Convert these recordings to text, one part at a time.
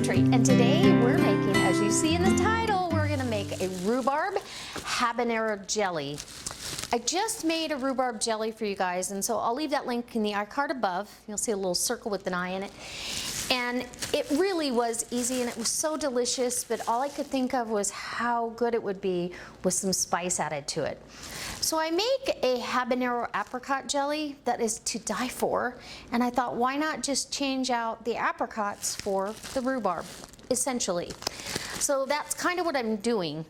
Pantry, and today we're making, as you see in the title, we're going to make a rhubarb habanero jelly. I just made a rhubarb jelly for you guys, and so I'll leave that link in the iCard above. You'll see a little circle with an eye in it. And it really was easy, and it was so delicious, but all I could think of was how good it would be with some spice added to it. So I make a habanero apricot jelly that is to die for, and I thought, why not just change out the apricots for the rhubarb, essentially. So that's kind of what I'm doing.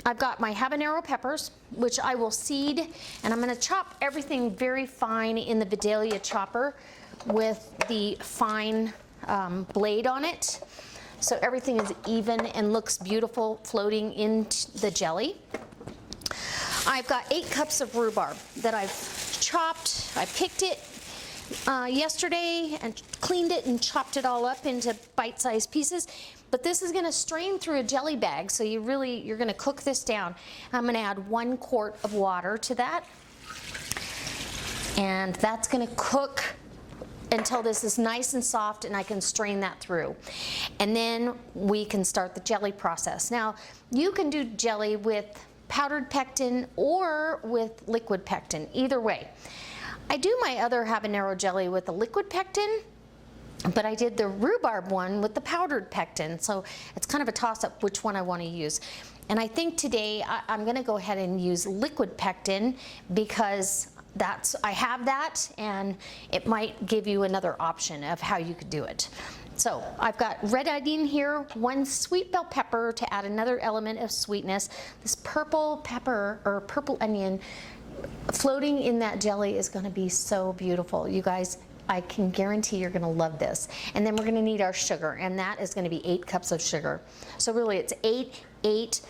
I've got my habanero peppers, which I will seed, and I'm going to chop everything very fine in the Vidalia chopper with the fine blade on it, so everything is even and looks beautiful floating in the jelly. I've got 8 cups of rhubarb that I've chopped. I picked it yesterday and cleaned it and chopped it all up into bite-sized pieces. But this is going to strain through a jelly bag, so you're going to cook this down. I'm going to add 1 quart of water to that, and that's going to cook until this is nice and soft and I can strain that through. And then we can start the jelly process. Now, you can do jelly with powdered pectin or with liquid pectin, either way. I do my other habanero jelly with the liquid pectin, but I did the rhubarb one with the powdered pectin, so it's kind of a toss-up which one I want to use. And I think today I'm going to go ahead and use liquid pectin because I have that, and it might give you another option of how you could do it. So I've got red onion here, 1 sweet bell pepper to add another element of sweetness. This purple pepper or purple onion floating in that jelly is going to be so beautiful. You guys, I can guarantee you're going to love this. And then we're going to need our sugar, and that is going to be 8 cups of sugar. So really it's 8,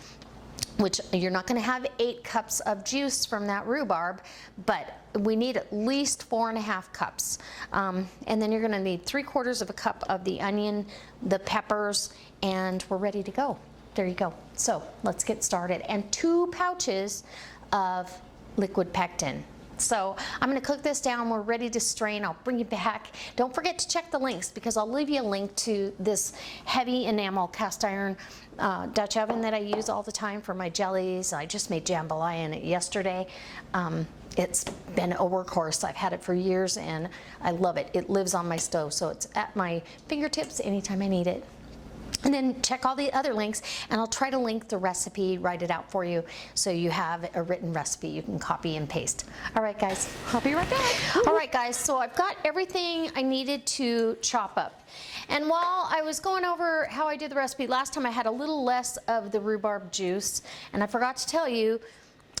which you're not going to have 8 cups of juice from that rhubarb, but we need at least 4.5 cups. And then you're going to need 3/4 of a cup of the onion, the peppers, and we're ready to go. There you go. So let's get started. And 2 pouches of liquid pectin. So I'm going to cook this down. We're ready to strain. I'll bring you back. Don't forget to check the links, because I'll leave you a link to this heavy enamel cast iron Dutch oven that I use all the time for my jellies. I just made jambalaya in it yesterday. It's been a workhorse. I've had it for years and I love it. It lives on my stove, so it's at my fingertips anytime I need it. And then check all the other links, and I'll try to link the recipe, write it out for you, so you have a written recipe you can copy and paste. All right, guys, I'll be right back. All right, guys, so I've got everything I needed to chop up. And while I was going over how I did the recipe, last time I had a little less of the rhubarb juice, and I forgot to tell you,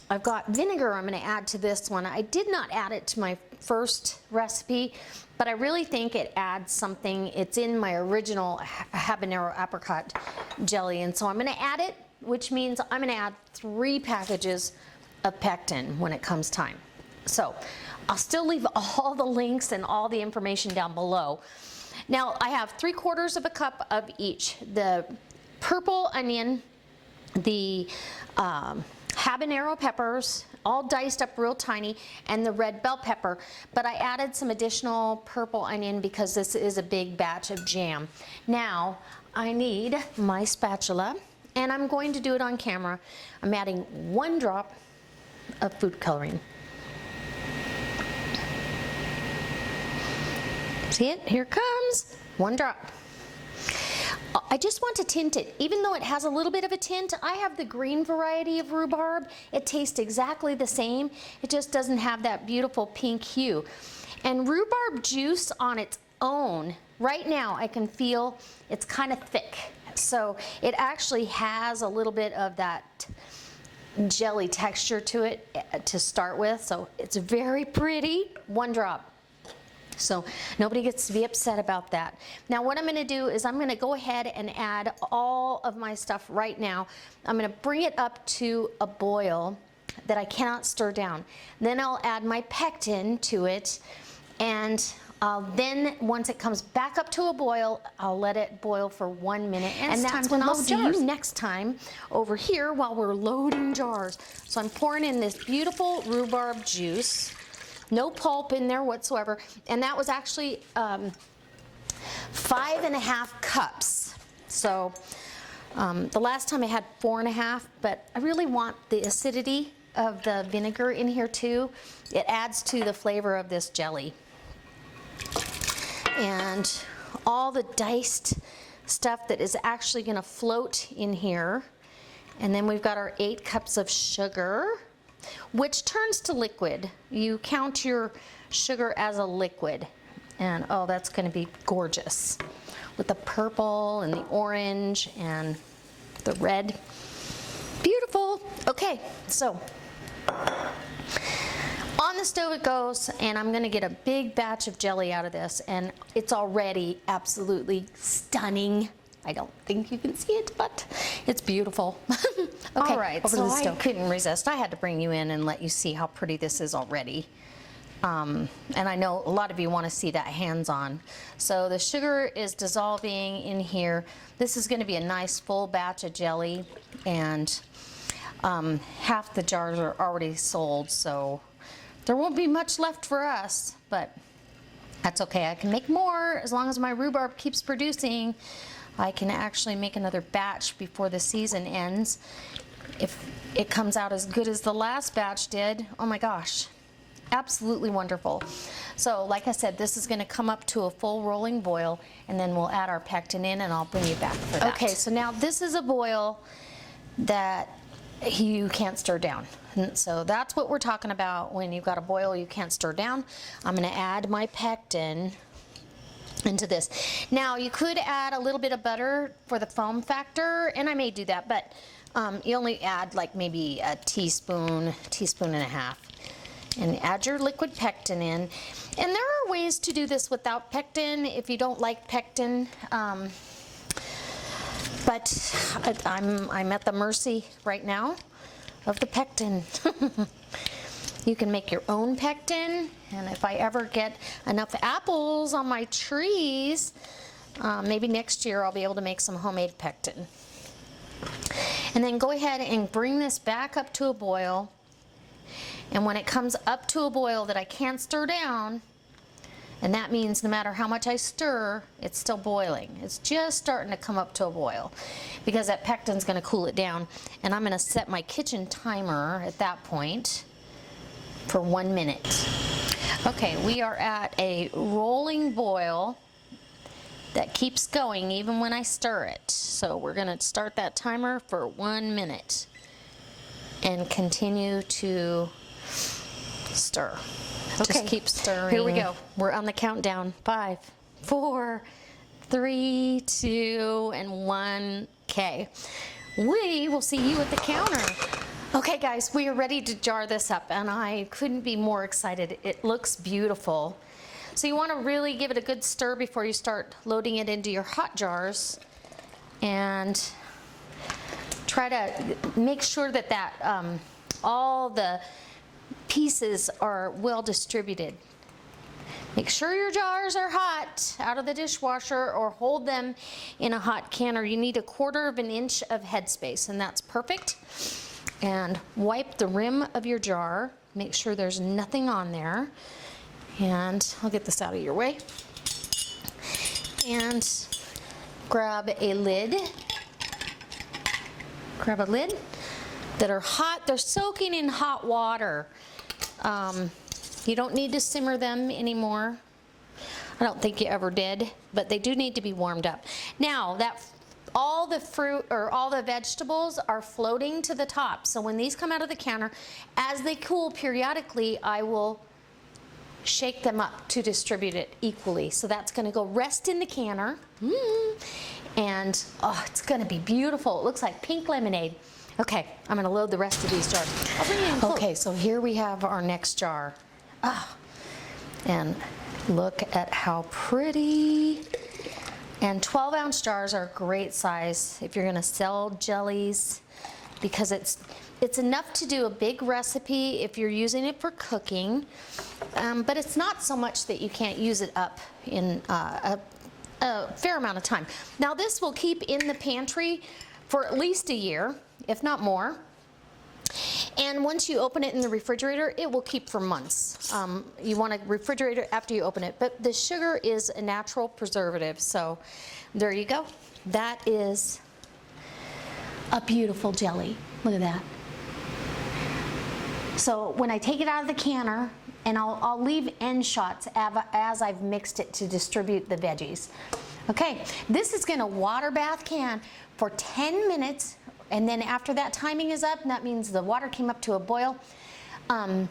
I've got vinegar I'm going to add to this one. I did not add it to my first recipe, but I really think it adds something. It's in my original habanero apricot jelly, and so I'm going to add it, which means I'm going to add 3 packages of pectin when it comes time. So I'll still leave all the links and all the information down below. Now I have 3/4 of a cup of each. The purple onion, the habanero peppers, all diced up real tiny, and the red bell pepper. But I added some additional purple onion because this is a big batch of jam. Now I need my spatula, and I'm going to do it on camera. I'm adding 1 drop of food coloring. See it? Here it comes. 1 drop. I just want to tint it. Even though it has a little bit of a tint, I have the green variety of rhubarb. It tastes exactly the same. It just doesn't have that beautiful pink hue. And rhubarb juice on its own, right now I can feel it's kind of thick. So it actually has a little bit of that jelly texture to it to start with. So it's very pretty. 1 drop. So nobody gets to be upset about that. Now what I'm going to do is I'm going to go ahead and add all of my stuff right now. I'm going to bring it up to a boil that I cannot stir down. Then I'll add my pectin to it, and then once it comes back up to a boil, I'll let it boil for 1 minute, and that's when I'll see you next time over here while we're loading jars. So I'm pouring in this beautiful rhubarb juice. No pulp in there whatsoever, and that was actually 5.5 cups So the last time I had 4.5, but I really want the acidity of the vinegar in here too. It adds to the flavor of this jelly. And all the diced stuff that is actually going to float in here. And then we've got our 8 cups of sugar, which turns to liquid. You count your sugar as a liquid. And oh, that's going to be gorgeous with the purple and the orange and the red. Beautiful. Okay, so on the stove it goes, and I'm going to get a big batch of jelly out of this, and it's already absolutely stunning. I don't think you can see it, but it's beautiful. Okay, all right, so I couldn't resist. I had to bring you in and let you see how pretty this is already. And I know a lot of you want to see that hands-on. So the sugar is dissolving in here. This is going to be a nice full batch of jelly, and half the jars are already sold, so there won't be much left for us, but that's okay. I can make more as long as my rhubarb keeps producing. I can actually make another batch before the season ends. If it comes out as good as the last batch did, oh my gosh, absolutely wonderful. So like I said, this is going to come up to a full rolling boil, and then we'll add our pectin in, and I'll bring you back for that. Okay, so now this is a boil that you can't stir down. And so that's what we're talking about when you've got a boil you can't stir down. I'm going to add my pectin into this. Now you could add a little bit of butter for the foam factor, and I may do that, but you only add like maybe a teaspoon and a half, and add your liquid pectin in. And there are ways to do this without pectin if you don't like pectin, but I'm at the mercy right now of the pectin. You can make your own pectin, and if I ever get enough apples on my trees, maybe next year I'll be able to make some homemade pectin. And then go ahead and bring this back up to a boil, and when it comes up to a boil that I can't stir down, and that means no matter how much I stir, it's still boiling. It's just starting to come up to a boil because that pectin's going to cool it down. And I'm going to set my kitchen timer at that point for 1 minute. Okay, we are at a rolling boil that keeps going even when I stir it. So we're going to start that timer for 1 minute and continue to stir. Okay. Just keep stirring. Here we go. We're on the countdown. 5, 4, 3, 2, and 1. Okay. We will see you at the counter. Okay, guys, we are ready to jar this up, and I couldn't be more excited. It looks beautiful. So you want to really give it a good stir before you start loading it into your hot jars, and try to make sure that all the pieces are well distributed. Make sure your jars are hot out of the dishwasher, or hold them in a hot canner. You need 1/4 inch of headspace, and that's perfect. And wipe the rim of your jar. Make sure there's nothing on there. And I'll get this out of your way. And grab a lid. Grab a lid that are hot. They're soaking in hot water. You don't need to simmer them anymore. I don't think you ever did, but they do need to be warmed up. Now, all the fruit or all the vegetables are floating to the top. So when these come out of the counter, as they cool periodically, I will shake them up to distribute it equally. So that's going to go rest in the canner. And oh, it's going to be beautiful. It looks like pink lemonade. Okay, I'm going to load the rest of these jars. I'll bring you in close. Okay, so here we have our next jar. And look at how pretty. And 12-ounce jars are a great size if you're going to sell jellies, because it's enough to do a big recipe if you're using it for cooking, but it's not so much that you can't use it up in a fair amount of time. Now this will keep in the pantry for at least a year, if not more. And once you open it in the refrigerator, it will keep for months. You want to refrigerate it after you open it. But the sugar is a natural preservative, so there you go. That is a beautiful jelly. Look at that. So when I take it out of the canner, and I'll leave end shots as I've mixed it to distribute the veggies. Okay, this is gonna water bath can for 10 minutes, and then after that timing is up, and that means the water came up to a boil, then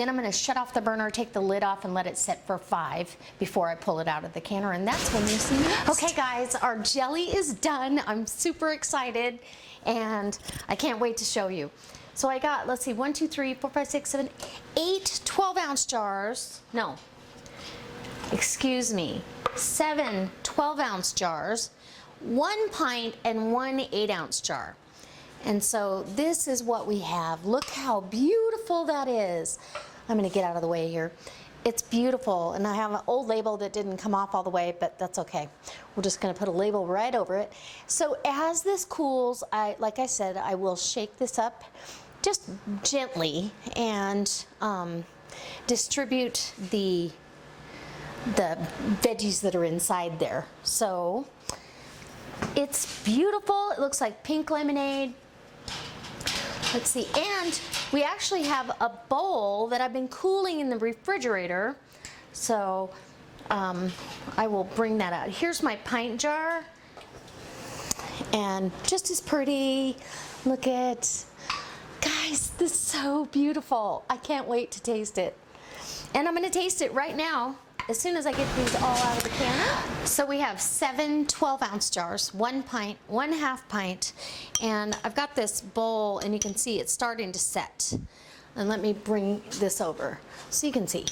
I'm gonna shut off the burner, take the lid off, and let it set for 5 before I pull it out of the canner, and that's when you see next. Okay guys, our jelly is done. I'm super excited, and I can't wait to show you. So I got, let's see, 1, 2, 3, 4, 5, 6, 7, 8 12-ounce jars. No, excuse me, 7 12-ounce jars, 1 pint, and 1 8-ounce jar. And so this is what we have. Look how beautiful that is. I'm gonna get out of the way here. It's beautiful, and I have an old label that didn't come off all the way, but that's okay. We're just gonna put a label right over it. So as this cools, like I said, I will shake this up just gently and distribute the veggies that are inside there. So it's beautiful. It looks like pink lemonade. Let's see, and we actually have a bowl that I've been cooling in the refrigerator. So I will bring that out. Here's my pint jar, and just as pretty. Look at, guys, this is so beautiful. I can't wait to taste it. And I'm gonna taste it right now as soon as I get these all out of the canner. So we have 7 12-ounce jars, 1 pint, 1/2 pint, and I've got this bowl, and you can see it's starting to set. And let me bring this over so you can see.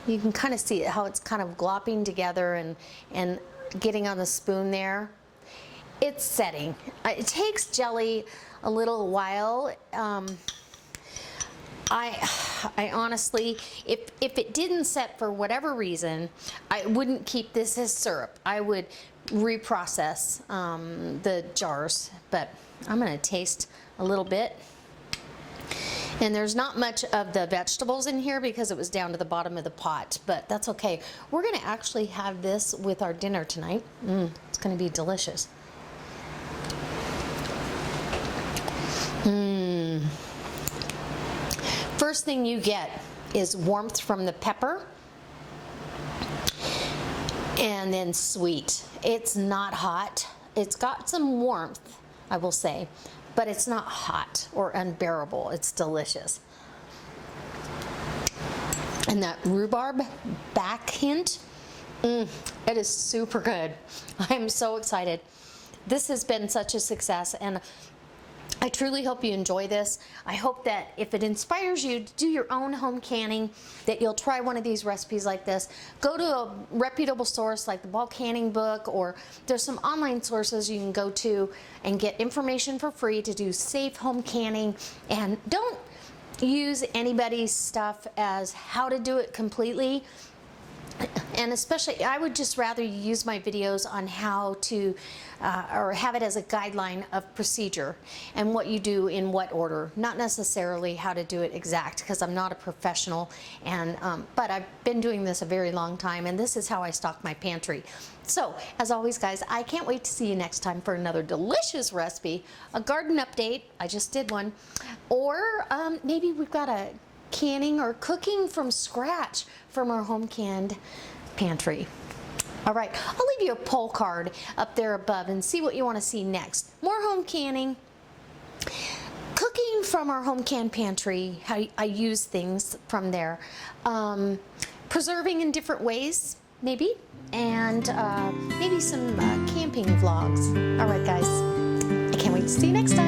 You can kind of see how it's kind of glopping together and getting on the spoon there. It's setting. It takes jelly a little while. I honestly, if it didn't set for whatever reason, I wouldn't keep this as syrup. I would reprocess the jars, but I'm gonna taste a little bit. And there's not much of the vegetables in here because it was down to the bottom of the pot, but that's okay. We're gonna actually have this with our dinner tonight. It's gonna be delicious. First thing you get is warmth from the pepper, and then sweet. It's not hot. It's got some warmth, I will say, but it's not hot or unbearable. It's delicious. And that rhubarb back hint, it is super good. I'm so excited. This has been such a success, and I truly hope you enjoy this. I hope that if it inspires you to do your own home canning, that you'll try one of these recipes like this. Go to a reputable source like the Ball Canning Book, or there's some online sources you can go to and get information for free to do safe home canning. And don't use anybody's stuff as how to do it completely. And especially, I would just rather you use my videos on how to, or have it as a guideline of procedure and what you do in what order, not necessarily how to do it exact, because I'm not a professional, and but I've been doing this a very long time, and this is how I stock my pantry. So, as always, guys, I can't wait to see you next time for another delicious recipe, a garden update, I just did one, or maybe we've got a canning or cooking from scratch from our home canned pantry. All right, I'll leave you a poll card up there above and see what you want to see next. More home canning, cooking from our home canned pantry, how I use things from there, preserving in different ways, maybe, and maybe some camping vlogs. All right, guys, I can't wait to see you next time.